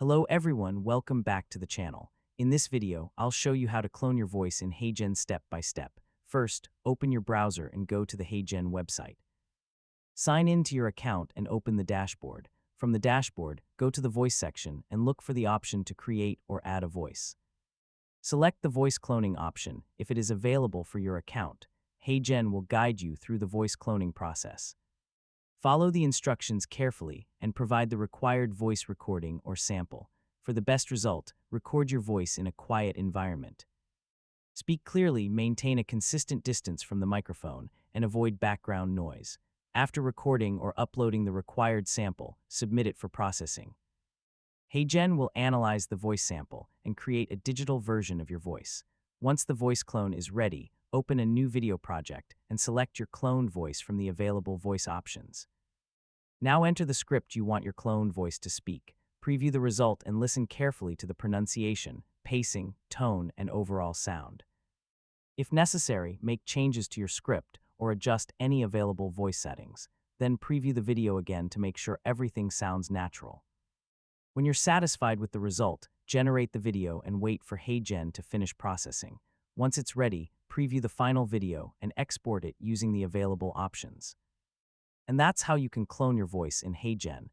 Hello everyone, welcome back to the channel. In this video, I'll show you how to clone your voice in HeyGen step by step. First, open your browser and go to the HeyGen website. Sign in to your account and open the dashboard. From the dashboard, go to the voice section and look for the option to create or add a voice. Select the voice cloning option if it is available for your account. HeyGen will guide you through the voice cloning process. Follow the instructions carefully and provide the required voice recording or sample. For the best result, record your voice in a quiet environment. Speak clearly, maintain a consistent distance from the microphone, and avoid background noise. After recording or uploading the required sample, submit it for processing. HeyGen will analyze the voice sample and create a digital version of your voice. Once the voice clone is ready, open a new video project and select your cloned voice from the available voice options. Now enter the script you want your cloned voice to speak. Preview the result and listen carefully to the pronunciation, pacing, tone, and overall sound. If necessary, make changes to your script or adjust any available voice settings. Then preview the video again to make sure everything sounds natural. When you're satisfied with the result, generate the video and wait for HeyGen to finish processing. Once it's ready, preview the final video and export it using the available options. And that's how you can clone your voice in HeyGen.